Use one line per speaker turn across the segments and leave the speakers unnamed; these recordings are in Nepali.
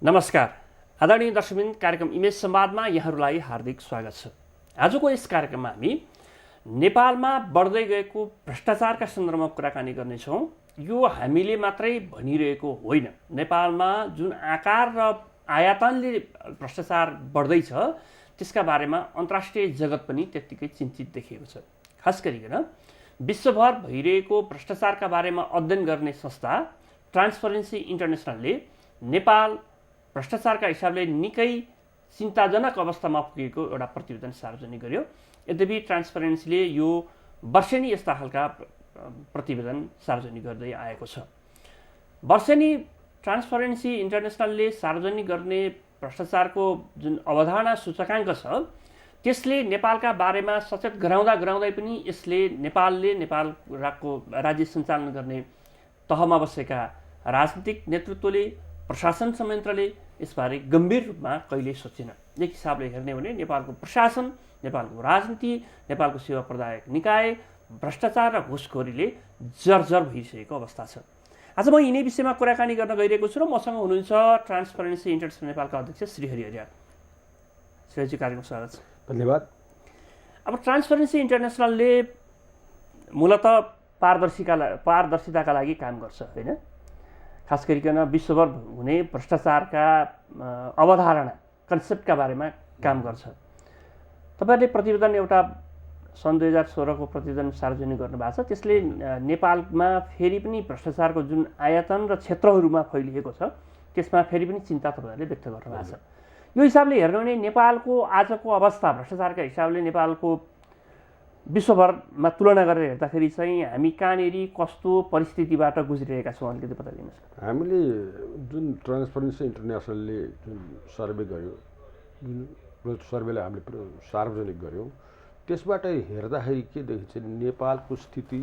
नमस्कार आदरणीय दर्शकवृन्द, कार्यक्रम इमेज संवादमा यहाँहरूलाई हार्दिक स्वागत छ। आजको यस कार्यक्रममा हामी नेपालमा बढ्दै गएको भ्रष्टाचारका सन्दर्भमा कुराकानी गर्नेछौँ। यो हामीले मात्रै भनिरहेको होइन, नेपालमा जुन आकार र आयतनले भ्रष्टाचार बढ्दैछ त्यसका बारेमा अन्तर्राष्ट्रिय जगत पनि त्यत्तिकै चिन्तित देखिएको छ। खास गरिकन विश्वभर भइरहेको भ्रष्टाचारका बारेमा अध्ययन गर्ने संस्था ट्रान्सपरेन्सी इन्टरनेसनलले नेपाल भ्रष्टाचारका हिसाबले निकै चिन्ताजनक अवस्थामा पुगेको एउटा प्रतिवेदन सार्वजनिक गर्यो। यद्यपि ट्रान्सपरेन्सीले यो वर्षेनी यस्ता खालका प्रतिवेदन सार्वजनिक गर्दै आएको छ। वर्षेनी ट्रान्सपरेन्सी इन्टरनेसनलले सार्वजनिक गर्ने भ्रष्टाचारको जुन अवधारणा सूचकाङ्क छ त्यसले नेपालका बारेमा सचेत गराउँदै पनि यसले नेपालको राज्य सञ्चालन गर्ने तहमा बसेका राजनीतिक नेतृत्वले, प्रशासन संयन्त्रले यसबारे गम्भीर रूपमा कहिल्यै सोचेन। एक हिसाबले हेर्ने हो भने नेपालको प्रशासन, नेपालको राजनीति, नेपालको सेवा प्रदायक निकाय भ्रष्टाचार र घुसखोरीले जर्जर भइसकेको अवस्था छ। आज म यिनै विषयमा कुराकानी गर्न गइरहेको छु र मसँग हुनुहुन्छ ट्रान्सपरेन्सी इन्टरनेसनल नेपालका अध्यक्ष श्रीहरि अर्याल। श्रीहरिजी, कार्यक्रममा स्वागत छ।
धन्यवाद।
अब ट्रान्सपरेन्सी इन्टरनेसनलले मूलत पारदर्शिताका लागि काम गर्छ, होइन? खास गरिकन विश्वभर हुने भ्रष्टाचारका अवधारणा, कन्सेप्टका बारेमा काम गर्छ। तपाईँहरूले प्रतिवेदन एउटा सन् 2016 को प्रतिवेदन सार्वजनिक गर्नुभएको छ। त्यसले नेपालमा फेरि पनि भ्रष्टाचारको जुन आयतन र क्षेत्रहरूमा फैलिएको छ त्यसमा फेरि पनि चिन्ता तपाईँहरूले व्यक्त गर्नुभएको छ। यो हिसाबले हेर्नु भने नेपालको आजको अवस्था भ्रष्टाचारका हिसाबले नेपालको विश्वभरमा तुलना गरेर हेर्दाखेरि चाहिँ हामी कहाँनेरि कस्तो परिस्थितिबाट गुज्रिरहेका छौँ, अलिकति बताइदिनुहोस्।
हामीले जुन ट्रान्सपरेन्सी इन्टरनेसनलले जुन सर्वे गर्यो, जुन सर्वेलाई हामीले सार्वजनिक गऱ्यौँ, त्यसबाट हेर्दाखेरि के देखिन्छ, नेपालको स्थिति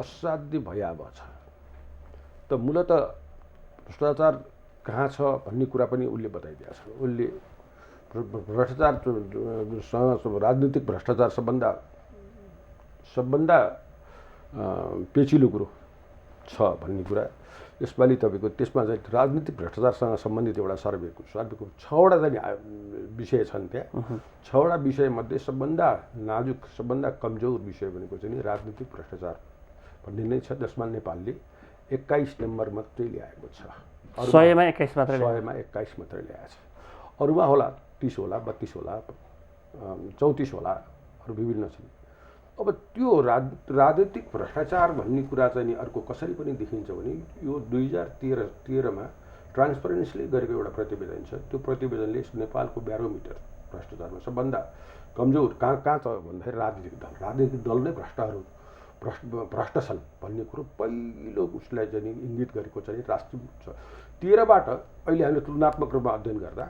असाध्यै भयावह छ। त मूलत भ्रष्टाचार कहाँ छ भन्ने कुरा पनि उसले बताइदिएको छ। उसले भ्रष्टाचारसँग राजनीतिक भ्रष्टाचार सबभन्दा पेचिलो कुरो छ भन्ने कुरा यसपालि तपाईँको त्यसमा चाहिँ राजनीतिक भ्रष्टाचारसँग सम्बन्धित एउटा सर्वेको 6वटा चाहिँ विषय छन्। त्यहाँ 6वटा विषयमध्ये सबभन्दा नाजुक, सबभन्दा कमजोर विषय भनेको चाहिँ राजनीतिक भ्रष्टाचार भन्ने नै छ, जसमा नेपालले 21 नम्बर मात्रै ल्याएको छ।
100मा 21 मात्रै
ल्याएको छ। अरूमा होला 30 होला, 32 होला, 34 होला, अरू विभिन्न छन्। अब त्यो राजनीतिक भ्रष्टाचार भन्ने कुरा चाहिँ नि अर्को कसरी पनि देखिन्छ भने यो 2013मा ट्रान्सपरेन्सीले गरेको एउटा प्रतिवेदन छ। त्यो प्रतिवेदनले नेपालको ब्यारोमिटर भ्रष्टाचारमा सबभन्दा कमजोर कहाँ छ भन्दाखेरि राजनीतिक दल नै भ्रष्ट छन् भन्ने कुरो पहिलो उसलाई चाहिँ इङ्गित गरेको चाहिँ राष्ट्रिय छ। 13बाट अहिले हामीले तुलनात्मक रूपमा अध्ययन गर्दा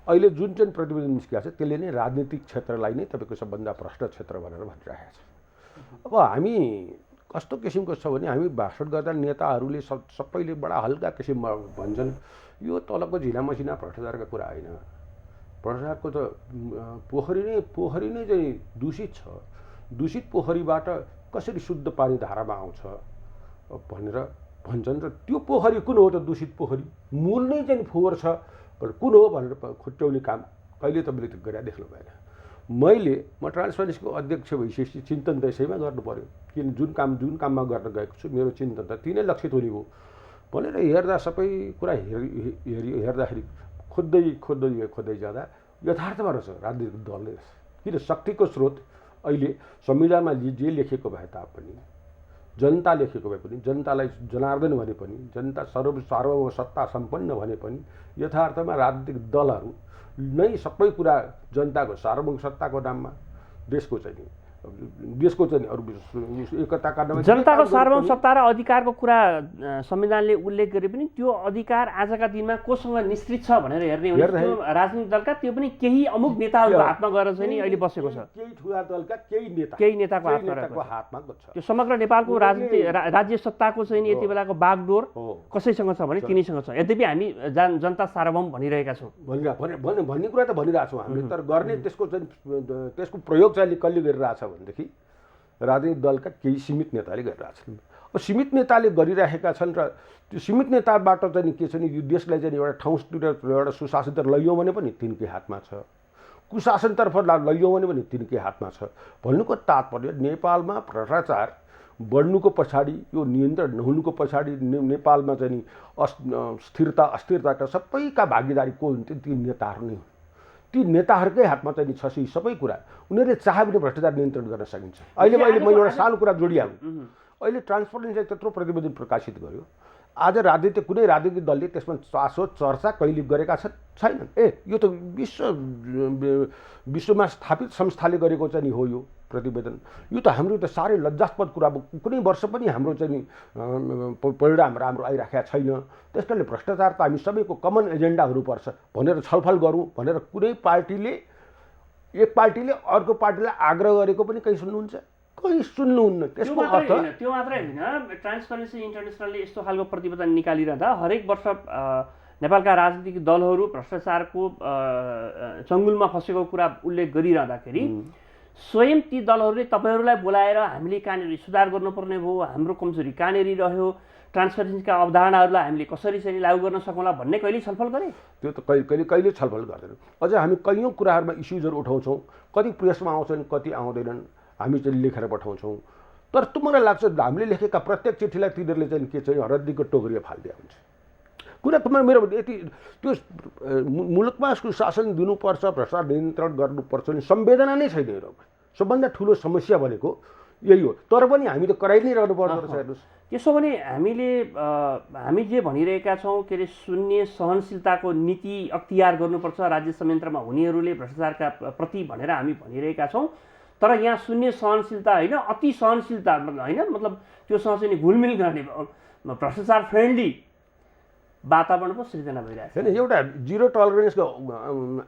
अहिले जुन चाहिँ प्रतिवेदन निस्किएको छ त्यसले नै राजनीतिक क्षेत्रलाई नै तपाईँको सबभन्दा भ्रष्ट क्षेत्र भनेर भनिरहेको छ। अब हामी कस्तो किसिमको छ भने हामी भाषण गर्दा नेताहरूले सबैले बडा हल्का किसिममा भन्छन् यो तलको झिला मसिना भ्रष्टाचारका कुरा होइन, भ्रष्टाचारको त पोखरी नै चाहिँ दूषित छ, दूषित पोखरीबाट कसरी शुद्ध पानी धारामा आउँछ भनेर भन्छन्। र त्यो पोखरी कुन हो त? दूषित पोखरी मूल नै चाहिँ फोहोर छ, कुन हो भनेर खुट्याउने काम कहिले तपाईँले त्यो गरेर देख्नु भएन। म ट्रान्सपरेन्सीको अध्यक्ष भइसकेपछि चिन्तन त यसैमा गर्नु पऱ्यो, किन जुन काममा गर्न गएको छु मेरो चिन्तन त तिनै लक्षित हुने हो भनेर हेर्दा सबै कुरा हेर्दाखेरि खोज्दै जाँदा यथार्थमा रहेछ राजनीतिक दलले। किन शक्तिको स्रोत अहिले संविधानमा जे लेखेको भए तापनि, जनता लेखेको भए पनि, जनतालाई जनार्दन भने पनि, जनता सार्वभौम सत्ता सम्पन्न भने पनि यथार्थमा राजनीतिक दलहरू नै सबै कुरा जनताको सार्वभौम सत्ताको नाममा देशको चाहिँ अरू एकताका नाममा
जनताको सार्वभौम सत्ता र अधिकारको कुरा संविधानले उल्लेख गरे पनि त्यो अधिकार आजका दिनमा कोसँग निश्चित छ भनेर हेर्ने हो भने त्यो राजनीतिक दलका त्यो पनि केही अमुक नेताहरूको हातमा गएर चाहिँ नि अहिले बसेको छ।
केही ठुला दलका केही नेताको हातमा छ।
त्यो समग्र नेपालको राज्य सत्ताको चाहिँ यति बेलाको बागडोर कसैसँग छ भने तिनीसँग छ। यद्यपि हामी जनता सार्वभौम भनिरहेका छौँ,
भन्ने कुरा त भनिरहेको छौँ हामीले, तर गर्ने त्यसको प्रयोग चाहिँ कसले गरिरहेछ भनेदेखि राजनीतिक दलका केही सीमित नेताले गरिरहेछन्। अब सीमित नेताले गरिरहेका छन् र त्यो सीमित नेताबाट चाहिँ नि के छ नि यो देशलाई चाहिँ एउटा ठाउँतिर एउटा सुशासनतर्फ लैजाउँ भने पनि तिनकै हातमा छ, कुशासनतर्फ लैजाउँ भने पनि तिनकै हातमा छ। भन्नुको तात्पर्य नेपालमा भ्रष्टाचार बढ्नुको पछाडि, यो नियन्त्रण नहुनुको पछाडि नेपालमा चाहिँ नि स्थिरता अस्थिरताका सबैका भागीदारी को हुन्थ्यो? ती नेताहरू नै हुन्। ती नेताहरूकै हातमा चाहिँ नि छ सबै कुरा। उनीहरूले चाहे भने भ्रष्टाचार नियन्त्रण गर्न सकिन्छ। अहिले म एउटा सानो कुरा जोडिहालौँ। अहिले ट्रान्सपरेन्सीले त्यत्रो प्रतिवेदन प्रकाशित गर्यो। आज कुनै राजनीतिक दलले त्यसमा चासो चर्चा कहिले गरेका छैनन्। यो त विश्वमा स्थापित संस्थाले गरेको चाहिँ नि हो यो प्रतिवेदन। यो त हाम्रो त साह्रै लज्जास्पद कुरा। कुनै वर्ष पनि हाम्रो चाहिँ नि परिणाम राम्रो आइराखेका छैन। त्यस कारणले भ्रष्टाचार त हामी सबैको कमन एजेन्डा हुनुपर्छ भनेर छलफल गरौँ भनेर कुनै पार्टीले, एक पार्टीले अर्को पार्टीलाई आग्रह गरेको पनि कहीँ सुन्नुहुन्छ? कहीँ सुन्नुहुन्न। त्यसको अर्थ
त्यो मात्रै होइन, ट्रान्सपरेन्सी इन्टरनेसनलले यस्तो खालको प्रतिवेदन निकालिरहँदा हरेक वर्ष नेपालका राजनीतिक दलहरू भ्रष्टाचारको चङ्गुलमा फसेको कुरा उल्लेख गरिरहँदाखेरि स्वयं ती दलहरूले तपाईँहरूलाई बोलाएर हामीले कहाँनिर सुधार गर्नुपर्ने भयो, हाम्रो कमजोरी कहाँनिर रह्यो, ट्रान्सपरेन्सीका अवधारणाहरूलाई हामीले कसरी चाहिँ लागू गर्न सकौँला भन्ने कहिले छलफल गरे? त्यो त
कहिले छलफल गर्दैन। अझै हामी कैयौँ कुराहरूमा इस्युजहरू उठाउँछौँ, कति प्रेसमा आउँछन् कति आउँदैनन्, हामी चाहिँ लेखेर पठाउँछौँ। तर मलाई लाग्छ हामीले लेखेका प्रत्येक चिठीलाई तिनीहरूले चाहिँ के चाहिँ रद्दीको टोकरीले फालिदिया हुन्छ। कुरा तपाईँ मेरो यति त्यो मुलुकमा शासन दिनुपर्छ, भ्रष्टाचार नियन्त्रण गर्नुपर्छ भने संवेदना नै छैन। सबभन्दा ठुलो समस्या भनेको यही हो। तर पनि हामी त कराइ नै रहनु पर्दो रहेछ। हेर्नुहोस्,
त्यसो भने हामी जे भनिरहेका छौँ के अरे शून्य सहनशीलताको नीति अख्तियार गर्नुपर्छ राज्य संयन्त्रमा हुनेहरूले भ्रष्टाचारका प्रति भनेर हामी भनिरहेका छौँ। तर यहाँ शून्य सहनशीलता होइन, अति सहनशीलता होइन, मतलब त्योसँग चाहिँ घुलमिल गर्ने भ्रष्टाचार फ्रेन्डली वातावरण पो सृजना भइरहेको छ।
होइन, एउटा जिरो टलरेन्सको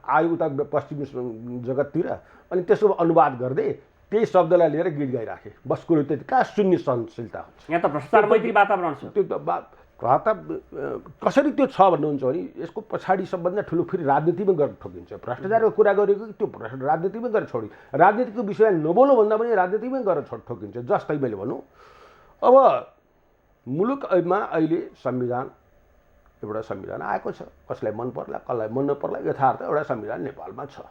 आयो उता पश्चिमी जगततिर, अनि त्यसको अनुवाद गर्दै त्यही शब्दलाई लिएर गीत गाइराखे। बस कुरो त्यति। कहाँ शून्य सहनशीलता हुन्छ?
यहाँ त भ्रष्टाचार मैत्री वातावरण छ।
त्यो कसरी त्यो छ भन्नुहुन्छ भने यसको पछाडि सबभन्दा ठुलो फेरि राजनीतिमै गरेर ठोकिन्छ। भ्रष्टाचारको कुरा गरेको त्यो राजनीतिमै गरेर छोडी, राजनीतिको विषयमा नबोल्नु भन्दा पनि राजनीतिमै गरेर ठोकिन्छ। जस्तै मैले भनौँ, अब मुलुकमा अहिले एउटा संविधान आएको छ। कसलाई मन पर्ला कसलाई मन नपर्ला, यथार्थ एउटा संविधान नेपालमा छ।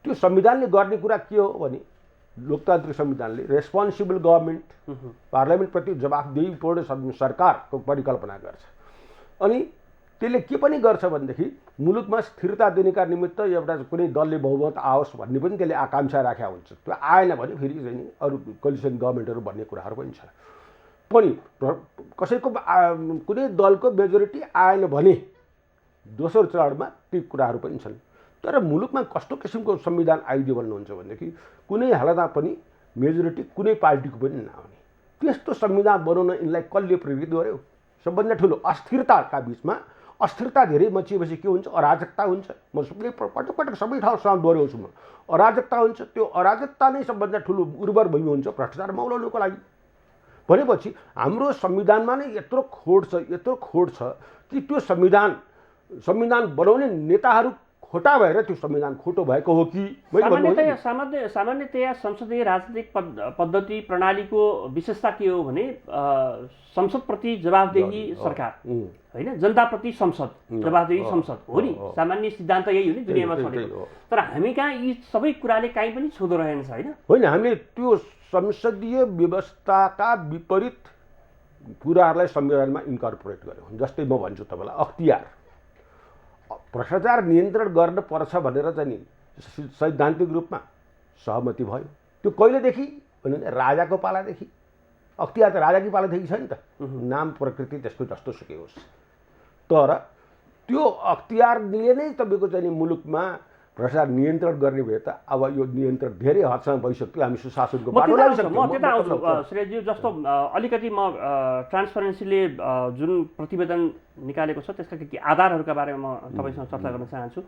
त्यो संविधानले गर्ने कुरा के हो भने लोकतान्त्रिक संविधानले रेस्पोन्सिबल गभर्मेन्ट, पार्लियामेन्टप्रति जवाफदेहीपूर्ण सरकारको परिकल्पना गर्छ। अनि त्यसले के पनि गर्छ भनेदेखि मुलुकमा स्थिरता दिनेका निमित्त एउटा कुनै दलले बहुमत आओस् भन्ने पनि त्यसले आकाङ्क्षा राखेका हुन्छ। त्यो आएन भने फेरि चाहिँ अरू कोलिसन गभर्मेन्टहरू भन्ने कुराहरू पनि छ। पनि कसैको कुनै दलको मेजोरिटी आएन भने दोस्रो चरणमा ती कुराहरू पनि छन्। तर मुलुकमा कस्तो किसिमको संविधान आइदियो भन्नुहुन्छ भनेदेखि कुनै हालतमा पनि मेजोरिटी कुनै पार्टीको पनि नआउने त्यस्तो संविधान बनाउन यिनलाई कसले प्रेरित गर्यो? सबभन्दा ठुलो अस्थिरताका बिचमा अस्थिरता धेरै मचिएपछि के हुन्छ? अराजकता हुन्छ। म पटक पटक सबै ठाउँसँग दोहोऱ्याउँछु म। अराजकता हुन्छ। त्यो अराजकता नै सबभन्दा ठुलो उर्वर भूमि हुन्छ भ्रष्टाचार मौलाउनुको लागि। भनेपछि हाम्रो संविधानमा नै यत्रो खोट छ कि त्यो संविधान बनाउने नेताहरू खोटा भएर त्यो संविधान खोटो भएको हो कि?
सामान्यतया संसदीय राजनीतिक पद्धति प्रणालीको विशेषता के हो भने संसदप्रति जवाफदेही सरकार होइन, जनताप्रति संसद जवाफदेही संसद हो नि। सामान्य सिद्धान्त यही हो नि दुनियाँमा चलेको। तर हामी कहाँ यी सबै कुराले काहीँ पनि छुँदो रहेन छैन।
होइन, हामीले त्यो संसदीय व्यवस्थाका विपरीत कुराहरूलाई संविधानमा इन्कर्पोरेट गर्यौँ। जस्तै म भन्छु तपाईँलाई, अख्तियार भ्रष्टाचार नियन्त्रण गर्नुपर्छ भनेर चाहिँ नि सैद्धान्तिक रूपमा सहमति भयो। त्यो कहिलेदेखि भने राजाको पालादेखि। अख्तियार त राजाकै पालादेखि छ नि त, नाम प्रकृति त्यसको जस्तो सुकै होस्। तर त्यो अख्तियारले नै तपाईँको चाहिँ नि मुलुकमा भ्रष्टाचार नियन्त्रण गर्ने भए त अब यो नियन्त्रण धेरै हदसम्म भइसक्यो। हामी सुशासनको बाटो लाग्छ।
म त्यता आउँछु श्रेयजी। जस्तो अलिकति म ट्रान्सपरेन्सीले जुन प्रतिवेदन निकालेको छ त्यसका केही आधारहरूका बारेमा म तपाईँसँग चर्चा गर्न चाहन्छु।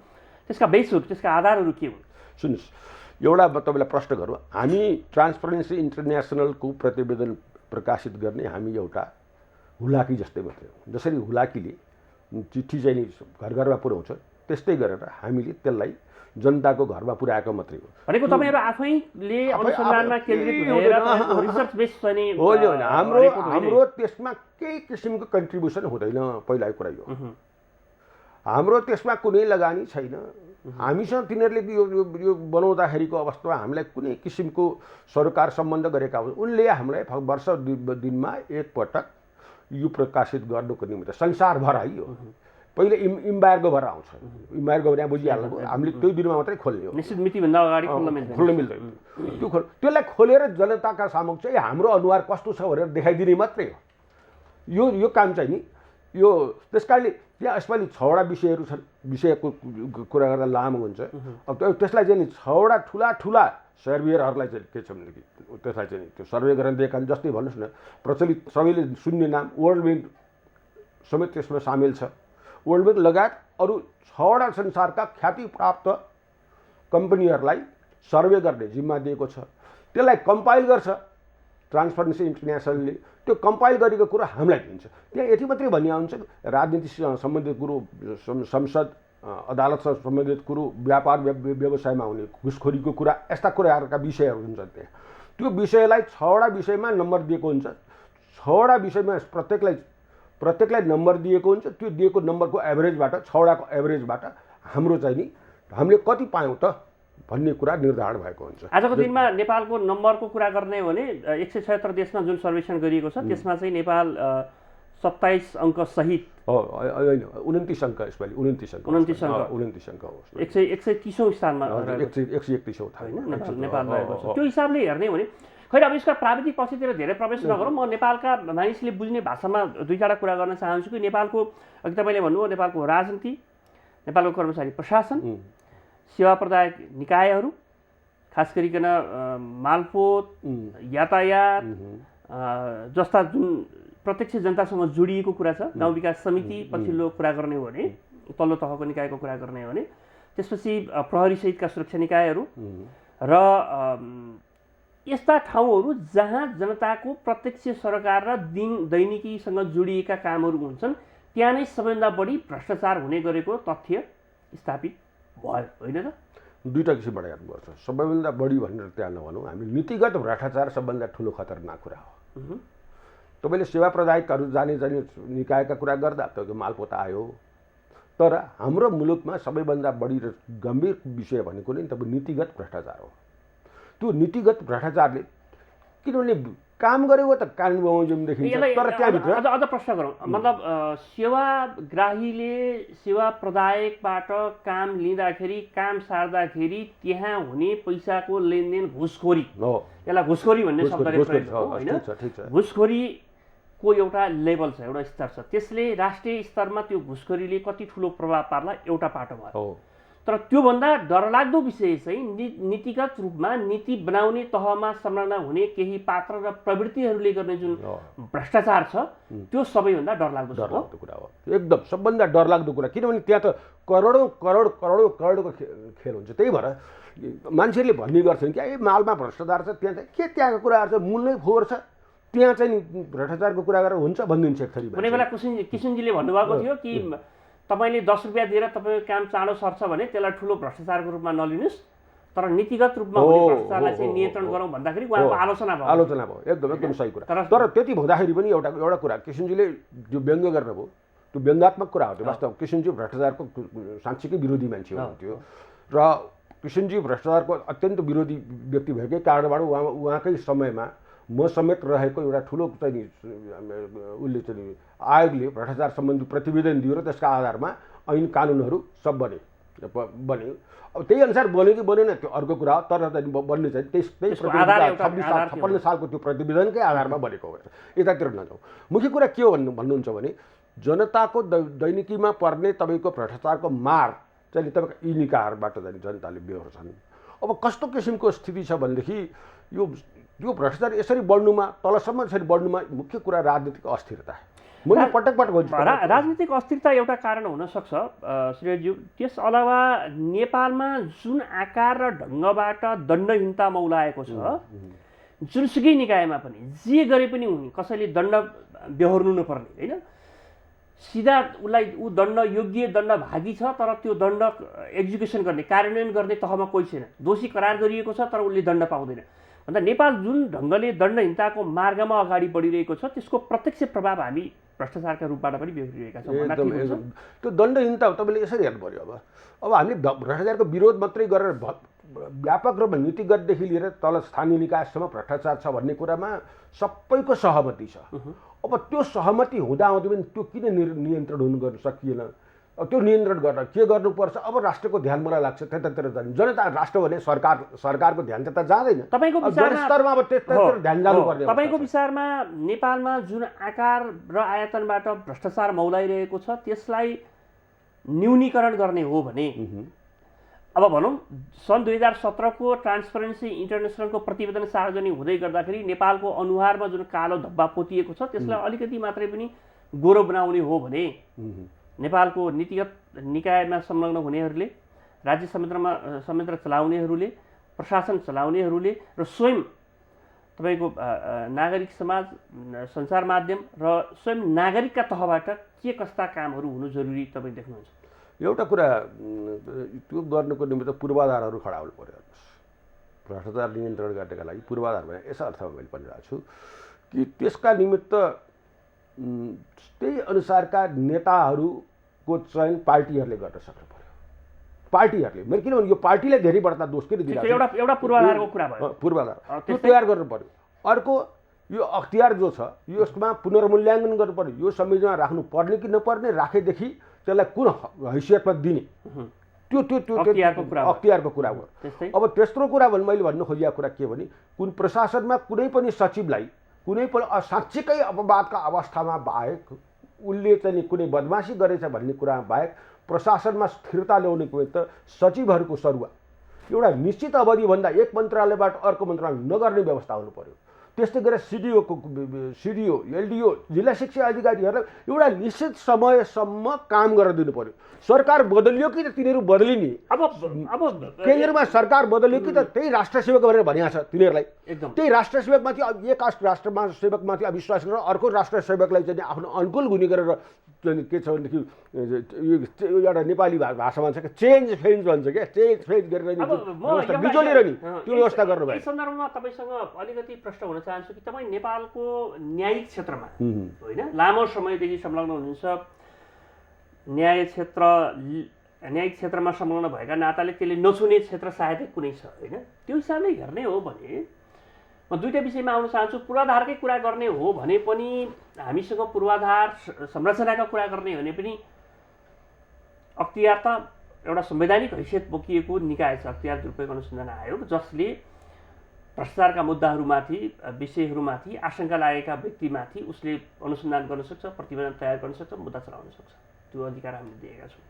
त्यसका बेसहरू, त्यसका आधारहरू के हुन्?
सुन्नुहोस्, एउटा तपाईँलाई प्रश्न गरौँ। हामी ट्रान्सपरेन्सी इन्टरनेसनलको प्रतिवेदन प्रकाशित गर्ने हामी एउटा हुलाकी जस्तै मात्रै हो। जसरी हुलाकीले चिठी चाहिँ घर घरमा पुर्याउँछ, त्यस्तै गरेर हामीले त्यसलाई जनताको घरमा पुर्याएको मात्रै हो।
भनेको तपाईँहरू आफैले अनुसन्धानमा केन्द्रित भएर रिसर्च बेस पनि
होइन, हाम्रो त्यसमा केही किसिमको कन्ट्रिब्युसन हुँदैन। पहिलाको कुरा यो, हाम्रो त्यसमा कुनै लगानी छैन। हामीसँग तिनीहरूले यो बनाउँदाखेरिको अवस्थामा हामीलाई कुनै किसिमको सरकार सम्बन्ध गरेका हुन्। उनले हामीलाई वर्ष दिनमा एकपटक यो प्रकाशित गर्नुको निमित्त संसारभर है यो पहिले इम्बार्गो भएर आउँछ। इम्बार्गो भने बुझिहाल्नु, हामीले त्यो दिनमा मात्रै खोल्ने हो,
निश्चित मितिभन्दा अगाडि
खोल्न मिल्दैन। त्यसलाई खोलेर जनताका समक्ष हाम्रो अनुहार कस्तो छ भनेर देखाइदिने मात्रै हो यो काम चाहिँ नि यो। त्यस कारणले त्यहाँ यसपालि 6वटा विषयहरू छन्। विषयको कुरा गर्दा लामो हुन्छ। अब त्यसलाई चाहिँ नि 6वटा ठुला सर्वेयरहरूलाई चाहिँ के छ भनेदेखि त्यसलाई चाहिँ त्यो सर्वे गरेर दिएका जस्तै भन्नुहोस् न, प्रचलित सबैले सुन्ने नाम वर्ल्ड ब्याङ्क समेत त्यसमा सामेल छ। वर्ल्ड ब्याङ्क लगायत अरू 6वटा संसारका ख्याति प्राप्त कम्पनीहरूलाई सर्वे गर्ने जिम्मा दिएको छ। त्यसलाई कम्पाइल गर्छ ट्रान्सपरेन्सी इन्टरनेसनलले। त्यो कम्पाइल गरेको कुरो हामीलाई दिन्छ। त्यहाँ यति मात्रै भनिया हुन्छ, राजनीतिसँग सम्बन्धित कुरो, संसद अदालतसँग सम्बन्धित कुरो, व्यापार व्यवसायमा हुने घुसखोरीको कुरा, यस्ता कुराहरूका विषयहरू हुन्छन् त्यहाँ। त्यो विषयलाई 6वटा विषयमा नम्बर दिएको हुन्छ। 6वटा विषयमा प्रत्येकलाई नम्बर दिएको हुन्छ। त्यो दिएको नम्बरको एभरेजबाट, 6वटाको एभरेजबाट हाम्रो चाहिँ नि हामीले कति पायौँ त भन्ने कुरा निर्धारण भएको हुन्छ।
आजको दिनमा नेपालको नम्बरको कुरा गर्ने हो भने 176 देशमा जुन सर्वेक्षण गरिएको छ त्यसमा चाहिँ नेपाल 27 अङ्क सहित
होइन 29 अङ्क यसपालि 29 अङ्क हो।
130औं स्थानमा
131औं
होइन नेपाल रहेको छ। त्यो हिसाबले हेर्ने हो भने खै अब यसका प्राविधिक पक्षतिर धेरै प्रवेश नगरौँ। म नेपालका मानिसले बुझ्ने भाषामा 2-4 कुरा गर्न चाहन्छु कि नेपालको अघि तपाईँले भन्नुभयो नेपालको राजनीति, नेपालको कर्मचारी प्रशासन, सेवा प्रदायक निकायहरू, खास गरिकन मालपोत, यातायात जस्ता जुन प्रत्यक्ष जनतासँग जोडिएको कुरा छ, गाउँ विकास समिति पछिल्लो कुरा गर्ने हो भने, तल्लो तहको निकायको कुरा गर्ने हो भने, त्यसपछि प्रहरी सहितका सुरक्षा निकायहरू र यस्ता ठाउँहरू जहाँ जनताको प्रत्यक्ष सरकार र दैनिकीसँग जोडिएका कामहरू हुन्छन् त्यहाँ नै सबैभन्दा बढी भ्रष्टाचार हुने गरेको तथ्य स्थापित भयो, होइन त?
दुईवटा किसिमबाट हेर्नुपर्छ। सबैभन्दा बढी भनेर त्यहाँ नभनौँ, हामी नीतिगत भ्रष्टाचार सबभन्दा ठुलो खतरनाक कुरा हो। तपाईँले सेवा प्रदायकहरू जाने निकायका कुरा गर्दा तपाईँको मालपोत आयो, तर हाम्रो मुलुकमा सबैभन्दा बढी र गम्भीर विषय भनेको नै तपाईँ नीतिगत भ्रष्टाचार हो। त्यो नीतिगत भ्रष्टाचारले किनभने काम गरेको त कानुन बमोजिम देखिन्छ, तर त्यहाँभित्र
अझ प्रश्न गरौँ, मतलब सेवाग्राहीले सेवा प्रदायकबाट काम लिँदाखेरि, काम सार्दाखेरि त्यहाँ हुने पैसाको लेनदेन घुसखोरी हो, यसलाई घुसखोरी भन्ने शब्दले प्रयोग हो होइन? घुसखोरीको एउटा लेभल छ, एउटा स्तर छ। त्यसले राष्ट्रिय स्तरमा त्यो घुसखोरीले कति ठुलो प्रभाव पार्ला एउटा पाटो भयो। तर त्योभन्दा डरलाग्दो विषय चाहिँ नीतिगत रूपमा नीति बनाउने तहमा संलग्न हुने केही पात्र र प्रवृत्तिहरूले गर्ने जुन भ्रष्टाचार छ त्यो सबैभन्दा डरलाग्दो
कुरा हो। एकदम सबभन्दा डरलाग्दो कुरा, किनभने त्यहाँ त करोडौँको खेल हुन्छ। त्यही भएर मान्छेहरूले भन्ने गर्छन् कि मालमा भ्रष्टाचार छ, त्यहाँ चाहिँ के त्यहाँको कुराहरू छ, मूल नै फोहोर छ, त्यहाँ चाहिँ भ्रष्टाचारको कुरा गरेर हुन्छ भनिदिन्छ।
कुनै बेला किसुनजीले भन्नुभएको थियो कि तपाईँले 10 रुपियाँ दिएर तपाईँको काम चाँडो सर्छ भने त्यसलाई ठुलो भ्रष्टाचारको रूपमा नलिनुहोस्, तर नीतिगत रूपमा भ्रष्टाचारलाई चाहिँ नियन्त्रण गरौँ भन्दाखेरि उहाँको आलोचना
भयो। एकदम सही कुरा। तर त्यति हुँदाखेरि पनि एउटा कुरा किसुनजीले जो व्यङ्ग्य गर्नुभयो त्यो व्यङ्ग्यात्मक कुरा हो। त्यो वास्तव किसुनजी भ्रष्टाचारको साँच्चीकै विरोधी मान्छे हुनुहुन्थ्यो र किसुनजी भ्रष्टाचारको अत्यन्त विरोधी व्यक्ति भएकै कारणबाट उहाँकै समयमा म समेत रहेको एउटा ठुलो चाहिँ उसले चाहिँ आयोगले भ्रष्टाचार सम्बन्धी प्रतिवेदन दियो र त्यसका आधारमा ऐन कानुनहरू सब बने। अब त्यही अनुसार बन्यो कि बनेन त्यो अर्को कुरा हो, तर बन्ने चाहिँ त्यही 56 सालको त्यो प्रतिवेदनकै आधारमा बनेको हो। यतातिर नजाउँ। मुख्य कुरा के हो भन्नुहुन्छ भने जनताको दैनिकीमा पर्ने तपाईँको भ्रष्टाचारको मार चाहिँ तपाईँको यी निकायहरूबाट चाहिँ जनताले बेहोर्छन्। अब कस्तो किसिमको स्थिति छ भनेदेखि यो भ्रष्टाचार यसरी बढ्नुमा, तलसम्म यसरी बढ्नुमा मुख्य कुरा राजनीतिक अस्थिरता। मैले पटक भन्छु
राजनीतिक अस्थिरता एउटा कारण हुनसक्छ श्रीज्यू। त्यस अलावा नेपालमा जुन आकार र ढङ्गबाट दण्डहीनता मौलाएको छ, जुनसुकै निकायमा पनि जे गरे पनि हुने, कसैले दण्ड बेहोर्नु नपर्ने होइन, सिधा उसलाई ऊ दण्ड योग्य दण्डभागी छ तर त्यो दण्ड एक्जिक्युसन गर्ने कार्यान्वयन गर्ने तहमा कोही छैन। दोषी करार गरिएको छ तर उसले दण्ड पाउँदैन भन्दा नेपाल जुन ढङ्गले दण्डहीनताको मार्गमा अगाडि बढिरहेको छ त्यसको प्रत्यक्ष प्रभाव हामी भ्रष्टाचारका रूपबाट पनि बेहोरिरहेका छौँ।
त्यो दण्डहीनता तपाईँले यसरी हेर्नु पऱ्यो। अब हामीले भ्रष्टाचारको विरोध मात्रै गरेर व्यापक रूपमा नीतिगतदेखि लिएर तल स्थानीय निकायसम्म भ्रष्टाचार छ भन्ने कुरामा सबैको सहमति छ। अब त्यो सहमति हुँदाहुँदै पनि त्यो किन नियन्त्रण हुनु गर्न सकिएन? अब त्यो नियन्त्रण गर्न के गर्नुपर्छ? अब राष्ट्रको ध्यान मलाई लाग्छ त्यतातिर जाने। जनता राष्ट्र भने सरकारको ध्यान त्यता जाँदैन।
तपाईँको
स्तरमा अब त्यतातिर ध्यान जानुपर्ने।
तपाईँको विचारमा नेपालमा जुन आकार र आयतनबाट भ्रष्टाचार मौलाइरहेको छ त्यसलाई न्यूनीकरण गर्ने हो भने अब भनौँ सन् 2017को ट्रान्सपरेन्सी इन्टरनेसनलको प्रतिवेदन सार्वजनिक हुँदै गर्दाखेरि नेपालको अनुहारमा जुन कालो धब्बा पोतिएको छ त्यसलाई अलिकति मात्रै पनि गोरो बनाउने हो भने नेपालको नीतिगत निकायमा संलग्न हुनेहरूले, राज्य संयन्त्र चलाउनेहरूले, प्रशासन चलाउनेहरूले र स्वयं तपाईँको नागरिक समाज, सञ्चार माध्यम र स्वयं नागरिकका तहबाट के कस्ता कामहरू हुनु जरुरी तपाईँ देख्नुहुन्छ?
एउटा कुरा त्यो गर्नुको निमित्त पूर्वाधारहरू खडा हुनु पर्यो। भ्रष्टाचार नियन्त्रण गर्नका लागि पूर्वाधार भने यस अर्थमा मैले भनिरहेको छु कि त्यसका निमित्त त्यही अनुसारका नेताहरूको चयन पार्टीहरूले गर्न सक्नु पर्यो। पार्टीहरूले मैले किनभने यो पार्टीले धेरै बढ्ता दोष किन दिइरहेको
एउटा पूर्वाधारको कुरा भयो।
पूर्वाधार त्यो तयार गर्नु पर्यो। अर्को यो अख्तियार जो छ यसमा पुनर्मूल्याङ्कन गर्नु पर्यो। यो संविधानमा राख्नु पर्ने कि नपर्ने, राखेदेखि त्यसलाई कुन हैसियतमा दिने त्यो त्यो त्यो अख्तियारको कुरा हो। अब तेस्रो कुरा भने मैले भन्नु खोजेको कुरा के भने कुन प्रशासनमा कुनै पनि सचिवलाई कुनै पनि साँच्चीकै अपवादका अवस्थामा बाहेक उसले चाहिँ कुनै बदमासी गरेछ भन्ने कुरा बाहेक प्रशासनमा स्थिरता ल्याउनेको त सचिवहरूको सरुवा एउटा निश्चित अवधिभन्दा एक मन्त्रालयबाट अर्को मन्त्रालय नगर्ने व्यवस्था हुनु पर्यो। त्यस्तै गरेर सिडिओ एलडिओ जिल्ला शिक्षा अधिकारीहरूलाई एउटा निश्चित समयसम्म काम गर्न दिनु पर्यो। सरकार बदलियो कि त तिनीहरू बदलिने, अब केन्द्रमा सरकार बदलियो कि त त्यही राष्ट्र सेवक भनेर भनिएको छ तिनीहरूलाई। त्यही राष्ट्र सेवकमाथि एक राष्ट्रमा सेवकमाथि अविश्वास गरेर अर्को राष्ट्र सेवकलाई चाहिँ आफ्नो अनुकूल हुने गरेर के छ भनेदेखि एउटा नेपाली भाषामा भन्छ चेन्ज फेन्ज भन्छ क्या, चेन्ज फेन्ज गरेर बिजोलेर नि त्यो व्यवस्था गर्नुभयो।
यस सन्दर्भमा तपाईँसँग अलिकति प्रश्न हुन चाहन्छु कि तपाईँ नेपालको न्यायिक क्षेत्रमा होइन लामो समयदेखि संलग्न हुनुहुन्छ। न्यायिक क्षेत्रमा संलग्न भएका नाताले त्यसले नछुने क्षेत्र सायद कुनै छ होइन। त्यो हिसाबले हेर्ने हो भने म दुईवटा विषयमा आउन चाहन्छु। पूर्वाधारकै कुरा गर्ने हो भने पनि हामीसँग पूर्वाधार संरचनाका कुरा गर्ने हो भने पनि अख्तियार त एउटा संवैधानिक हैसियत बोकिएको निकाय छ अख्तियार दुरुपयोग अनुसन्धान आयोग, जसले भ्रष्टाचारका मुद्दाहरूमाथि विषयहरूमाथि आशंका लागेका व्यक्तिमाथि उसले अनुसन्धान गर्न सक्छ, प्रतिवेदन तयार गर्न सक्छ, मुद्दा चलाउन सक्छ। त्यो अधिकार हामीले दिएका छौँ।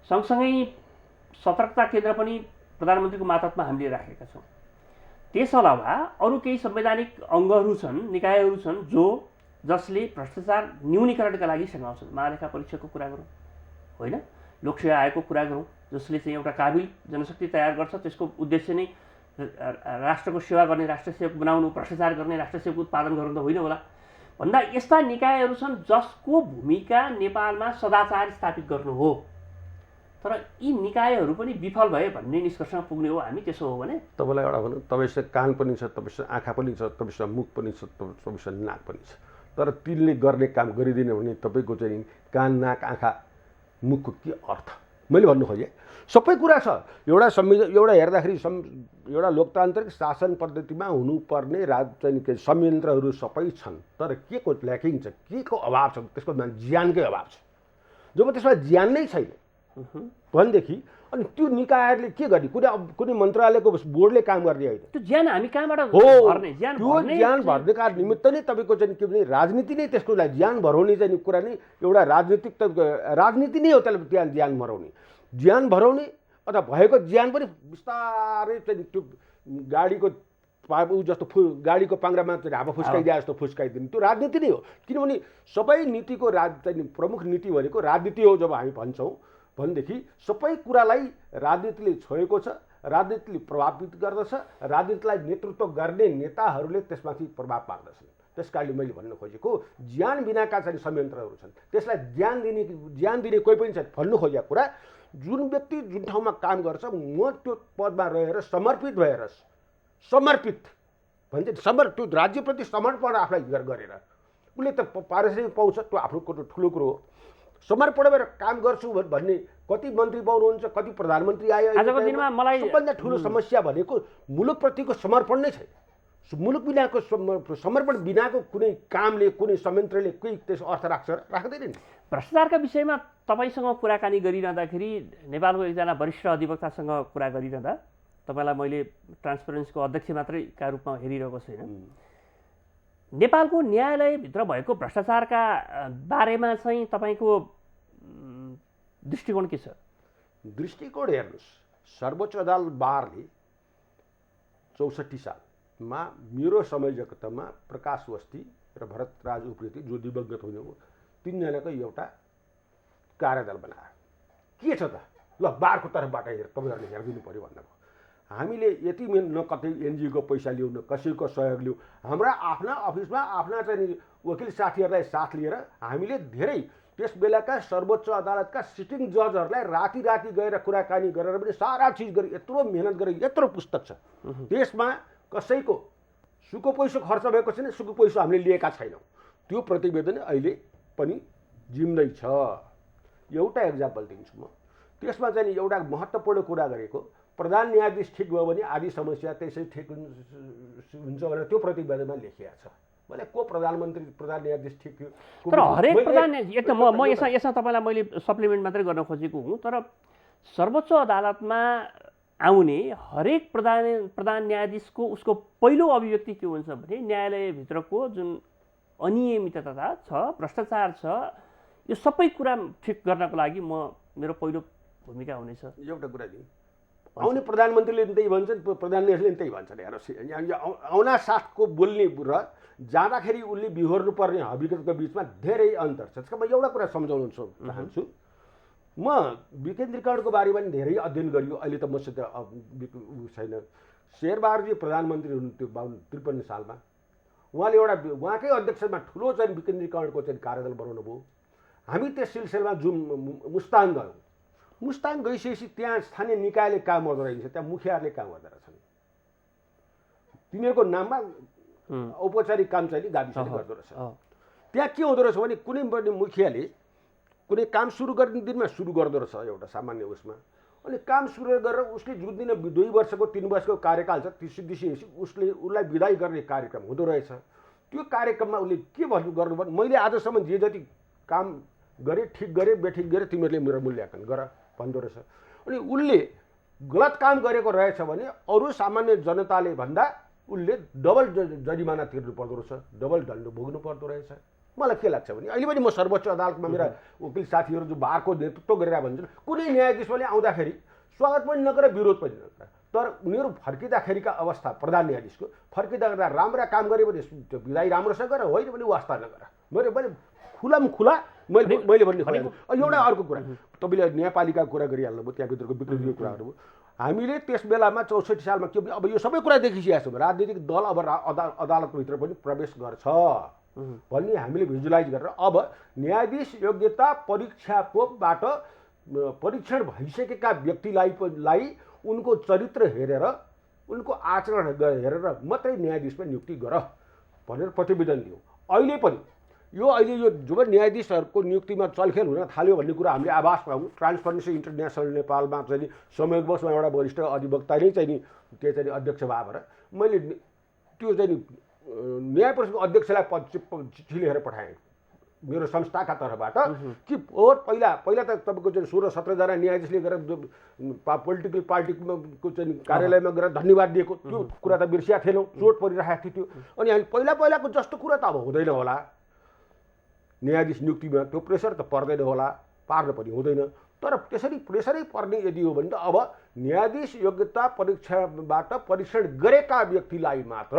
सँगसँगै सतर्कता केन्द्र पनि प्रधानमन्त्रीको मातहतमा हामीले राखेका छौँ। त्यस अलावा अरू केही संवैधानिक अङ्गहरू छन्, निकायहरू छन् जसले भ्रष्टाचार न्यूनीकरणका लागि सघाउँछन्। महालेखा परीक्षकको कुरा गरौँ होइन, लोकसेवा आयोगको कुरा गरौँ जसले चाहिँ एउटा काबिल जनशक्ति तयार गर्छ, त्यसको उद्देश्य नै राष्ट्रको सेवा गर्ने, राष्ट्र सेवक बनाउनु, भ्रष्टाचार गर्ने, राष्ट्र सेवक उत्पादन गर्नु त होइन होला भन्दा यस्ता निकायहरू छन् जसको भूमिका नेपालमा सदाचार स्थापित गर्नु हो। तर यी निकायहरू पनि विफल भए भन्ने निष्कर्षमा पुग्ने हो हामी। त्यसो हो भने
तपाईँलाई एउटा भनौँ, तपाईँसँग कान पनि छ, तपाईँसँग आँखा पनि छ, तपाईँसँग मुख पनि छ, तपाईँसँग नाक पनि छ, तर तिनले गर्ने काम गरिदिन भने तपाईँको चाहिँ कान नाक आँखा मुखको के अर्थ? मैले भन्नु खोजेँ सबै कुरा छ। एउटा हेर्दाखेरि एउटा लोकतान्त्रिक शासन पद्धतिमा हुनुपर्ने चाहिँ संयन्त्रहरू सबै छन्, तर के को ल्याकिङ छ, के को अभाव छ? त्यसको ज्ञानकै अभाव छ। जब त्यसमा ज्ञान नै छैन भनेदेखि अनि त्यो निकायहरूले के गर्ने? कुनै मन्त्रालयको बोर्डले काम गर्ने होइन।
त्यो ज्ञान हामी कहाँबाट
हो?
भर्ने?
त्यो ज्ञान भर्नेका निमित्त नै तपाईँको चाहिँ के भने राजनीति नै त्यसको लागि ज्ञान भराउने चाहिँ कुरा नै एउटा राजनीति नै हो। त्यसलाई त्यहाँ ज्ञान भराउने अथवा भएको ज्ञान पनि बिस्तारै चाहिँ त्यो गाडीको जस्तो गाडीको पाङ्ग्रामा हावा फुस्काइदिए जस्तो फुस्काइदिने त्यो राजनीति नै हो। किनभने सबै नीतिको चाहिँ प्रमुख नीति भनेको राजनीति हो। जब हामी भन्छौँ भनेदेखि सबै कुरालाई राजनीतिले छोएको छ, राजनीतिले प्रभावित गर्दछ, राजनीतिलाई नेतृत्व गर्ने नेताहरूले त्यसमाथि प्रभाव पार्दछन्। त्यस कारणले मैले भन्न खोजेको ज्यान बिनाका चाहिँ संयन्त्रहरू छन्, त्यसलाई ज्यान दिने कोही पनि छैन। भन्नु खोजेको कुरा जुन व्यक्ति जुन ठाउँमा काम गर्छ म त्यो पदमा रहेर समर्पित भएर भन्छ त्यो राज्यप्रति समर्पण आफूलाई गरेर उसले त पारिश्रमिक पाउँछ, त्यो आफ्नो ठुलो कुरो हो। समर्पण भएर काम गर्छु भन्ने कति मन्त्री पाउनुहुन्छ, कति प्रधानमन्त्री आयो।
आजको दिनमा मलाई
सबभन्दा ठुलो समस्या भनेको मुलुकप्रतिको समर्पण नै छैन। मुलुक बिनाको समर्पण बिनाको कुनै कामले कुनै संयन्त्रले केही त्यस अर्थ राख्दैन नि।
भ्रष्टाचारका विषयमा तपाईँसँग कुराकानी गरिरहँदाखेरि नेपालको एकजना वरिष्ठ अधिवक्तासँग कुरा गरिरहँदा तपाईँलाई मैले ट्रान्सपेरेन्सीको अध्यक्ष मात्रैका रूपमा हेरिरहेको छैन, नेपालको न्यायालयभित्र भएको भ्रष्टाचारका बारेमा चाहिँ तपाईँको दृष्टिकोण के छ?
दृष्टिकोण हेर्नुहोस्, सर्वोच्च अदालत बारले 64 सालमा मेरो संयोजकतामा प्रकाश वस्ती र भरतराज उप्रेती जो दिवंगत हुनुभयो तीनजनाको एउटा कार्यदल बनायो। के छ त ल बारको तर्फबाट तपाईँहरूले हेरिदिनु पऱ्यो भन्नुभयो। हामीले यति न कतै एनजिओको पैसा लिउँ न कसैको सहयोग लिउँ, हाम्रा आफ्ना अफिसमा आफ्ना चाहिँ वकिल साथीहरूलाई साथ लिएर हामीले धेरै त्यस बेलाका सर्वोच्च अदालतका सिटिङ जजहरूलाई राति गएर कुराकानी गरेर पनि सारा चिज गरे, यत्रो मेहनत गरे, यत्रो पुस्तक छ। त्यसमा कसैको सुको पैसो खर्च भएको छैन, सुको पैसो हामीले लिएका छैनौँ। त्यो प्रतिवेदन अहिले पनि जिम्दै छ। एउटा एक्जाम्पल दिन्छु म, त्यसमा चाहिँ एउटा महत्त्वपूर्ण कुरा गरेको प्रधान न्यायाधीश ठिक भयो भने आदि समस्या त्यसै ठिक हुन्छ भनेर त्यो प्रतिवेदनमा लेखिएको छ। मैले को प्रधान न्यायाधीश ठिक थियो
तर हरेक प्रधान एकदम म यसमा तपाईँलाई मैले सप्लिमेन्ट मात्रै गर्न खोजेको हुँ। तर सर्वोच्च अदालतमा आउने हरेक प्रधान न्यायाधीशको उसको पहिलो अभिव्यक्ति के हुन्छ भने न्यायालयभित्रको जुन अनियमितता छ, भ्रष्टाचार छ, यो सबै कुरा ठिक गर्नको लागि मेरो पहिलो भूमिका हुनेछ।
एउटा कुरा नि आउने प्रधानमन्त्रीले पनि त्यही भन्छन्, प्रधान न्यायाधीशले पनि त्यही भन्छन्। हेर्नुहोस् आउना साथको बोल्ने र जाँदाखेरि उसले बिहोर्नु पर्ने हकीकतको बिचमा धेरै अन्तर छ। त्यसको म एउटा कुरा सम्झाउन चाहन्छु। म विकेन्द्रीकरणको बारेमा पनि धेरै अध्ययन गरियो। अहिले त मसित छैन। शेरबहादुरजी प्रधानमन्त्री हुनुहुन्थ्यो 53 सालमा। उहाँले उहाँकै अध्यक्षमा ठुलो चाहिँ विकेन्द्रीकरणको चाहिँ कार्यदल बनाउनु भयो। हामी त्यस सिलसिलामा जुन मुस्ताङ गयौँ। मुस्ताङ गइसकेपछि त्यहाँ स्थानीय निकायले काम गर्दो रहेछ, त्यहाँ मुखियाहरूले काम गर्दो रहेछन्। तिनीहरूको नाममा औपचारिक काम चाहिँ गाविसले गर्दो रहेछ। त्यहाँ के हुँदो रहेछ भने कुनै पनि मुखियाले कुनै काम सुरु गर्ने दिनमा सुरु गर्दो रहेछ एउटा सामान्य उसमा, अनि काम सुरु गरेर उसले जुन दिन 2 वर्षको 3 वर्षको कार्यकाल छ त्यसपछि उसलाई विदाई गर्ने कार्यक्रम हुँदो रहेछ। त्यो कार्यक्रममा उसले के गर्नुभयो, मैले आजसम्म जे जति काम गरेँ ठिक गरेँ बेठिक गरेँ तिमीहरूले मेरो मूल्याङ्कन गर भन्दो रहेछ। अनि उसले गलत काम गरेको रहेछ भने अरू सामान्य जनताले भन्दा उसले डबल जरिमाना तिर्नु पर्दो रहेछ, डबल दण्ड भोग्नु पर्दो रहेछ। मलाई के लाग्छ भने अहिले पनि म सर्वोच्च अदालतमा मेरा वकिल साथीहरू जो बारको नेतृत्व गरेर भन्छन्, कुनै न्यायाधीश पनि आउँदाखेरि स्वागत पनि नगर विरोध पनि नगर, तर उनीहरू फर्किँदाखेरिका अवस्था प्रधान न्यायाधीशको फर्किँदा राम्रा काम गरे भने विदाई राम्रोसँग गर, होइन भने वास्ता नगर। मैले खुला मैले भन्ने एउटा अर्को कुरा तपाईँले न्यायपालिकाको कुरा गरिहाल्नुभयो, त्यहाँभित्रको विकृतिको कुराहरू भयो। हामीले त्यस बेलामा 64 सालमा के अब यो सबै कुरा देखिसकेको छ, राजनीतिक दल अब अदालतभित्र पनि प्रवेश गर्छ भन्ने हामीले भिजुलाइज गरेर अब न्यायाधीश योग्यता परीक्षाकोबाट परीक्षण भइसकेका व्यक्तिलाई उनको चरित्र हेरेर उनको आचरण हेरेर मात्रै न्यायाधीशमा नियुक्ति गर भनेर प्रतिवेदन दियो। अहिले यो जो न्यायाधीशहरूको नियुक्तिमा चलखेल हुन थाल्यो भन्ने कुरा हामीले आभास पायौँ। ट्रान्सपरेन्सी इन्टरनेसनल नेपालमा चाहिँ संयोगवशमा एउटा वरिष्ठ अधिवक्ता नै चाहिँ त्यो चाहिँ अध्यक्ष भएर मैले त्यो चाहिँ न्याय परिषदको अध्यक्षलाई चिठी लेखेर पठाएँ मेरो संस्थाका तर्फबाट कि पहिला त तपाईँको चाहिँ 16-17 जना न्यायाधीशले गएर पोलिटिकल पार्टीको चाहिँ कार्यालयमा गएर धन्यवाद दिएको त्यो कुरा त बिर्सिया थिएनौँ, चोट परिरहेको थियो। अनि हामी पहिलाको जस्तो कुरा त अब हुँदैन होला, न्यायाधीश नियुक्तिमा त्यो प्रेसर त पर्दैन होला, पार्न पनि हुँदैन। तर त्यसरी प्रेसरै पर्ने यदि हो भने त अब न्यायाधीश योग्यता परीक्षाबाट परीक्षण गरेका व्यक्तिलाई मात्र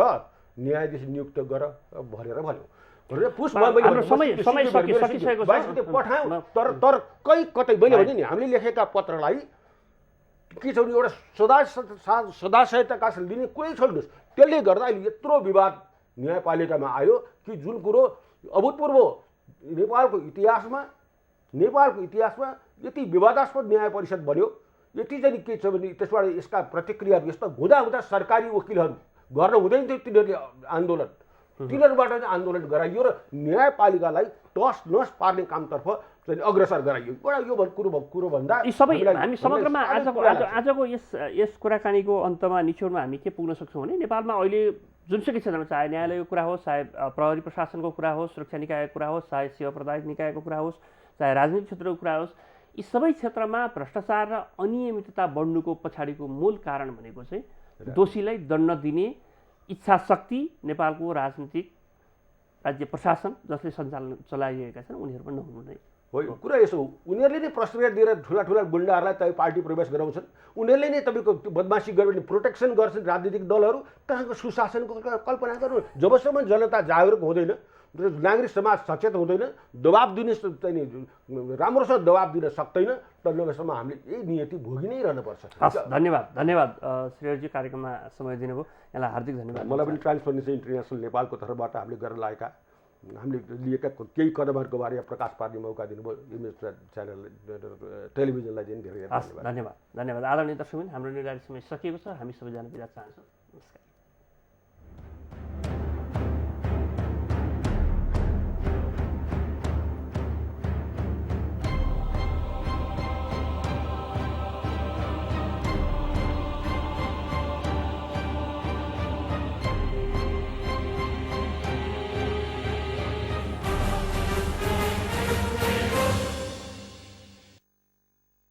न्यायाधीश नियुक्त गर भनेर भन्यो। पठायौँ तर कतै मैले भने नि हामीले लेखेका पत्रलाई के छ भने एउटा सदा सहायताका लिने कुनै छोड्नुहोस्, त्यसले गर्दा अहिले यत्रो विवाद न्यायपालिकामा आयो कि जुन कुरो अभूतपूर्व नेपालको इतिहासमा यति विवादास्पद न्याय परिषद बन्यो, यति चाहिँ के छ भने त्यसबाट यसका प्रतिक्रियाहरू यस्तो हुँदा सरकारी वकिलहरू गर्न हुँदैन थियो तिनीहरूले आन्दोलन, तिनीहरूबाट चाहिँ आन्दोलन गराइयो र न्यायपालिकालाई तस नस पार्ने कामतर्फ चाहिँ अग्रसर गराइयो। एउटा यो कुरो भन्दा
यी सबै हामी समग्रमा आजको यस कुराकानीको अन्तमा निचोडमा हामी के पुग्न सक्छौँ भने नेपालमा अहिले जुनसुकै क्षेत्रमा, चाहे न्यायालयको कुरा होस्, चाहे प्रहरी प्रशासनको कुरा होस्, सुरक्षा निकायको कुरा होस्, चाहे सेवा प्रदायक निकायको कुरा होस्, चाहे राजनीतिक क्षेत्रको कुरा होस्, यी सबै क्षेत्रमा भ्रष्टाचार र अनियमितता बढ्नुको पछाडिको मूल कारण भनेको चाहिँ दोषीलाई दण्ड दिने इच्छा शक्ति नेपालको राजनीतिक राज्य प्रशासन जसले सञ्चालन चलाइरहेका छन् उनीहरूमा नहुनु नै
हो। कुरा यसो हो, उनीहरूले नै प्रश्रय दिएर ठुला गुन्डाहरूलाई तपाईँ पार्टी प्रवेश गराउँछन्, उनीहरूले नै तपाईँको बदमासी गरेर प्रोटेक्सन गर्छन् राजनीतिक दलहरू। कहाँको सुशासनको कल्पना गर्नु? जबसम्म जनता जागरुक हुँदैन, नागरिक समाज सचेत हुँदैन, दबाब दिने चाहिँ राम्रोसँग दबाब दिन सक्दैन, तबसम्म हामीले यही नियति भोगि नै रहनुपर्छ।
हस्, धन्यवाद श्रेयरजी, कार्यक्रममा समय दिनुभयो, यहाँलाई हार्दिक धन्यवाद।
मलाई पनि ट्रान्सपरेन्सी इन्टरनेसनल नेपालको तर्फबाट हामीले गरेर लागेका हामीले लिएका केही कदमहरूको बारेमा प्रकाश पार्ने मौका दिनुभयो इमेज च्यानल टेलिभिजनलाई चाहिँ धेरै
धन्यवाद। आदरणीय दर्शकबिन, हाम्रो निर्धारित समय सकिएको छ, हामी सबैजना बिदा चाहन्छौँ।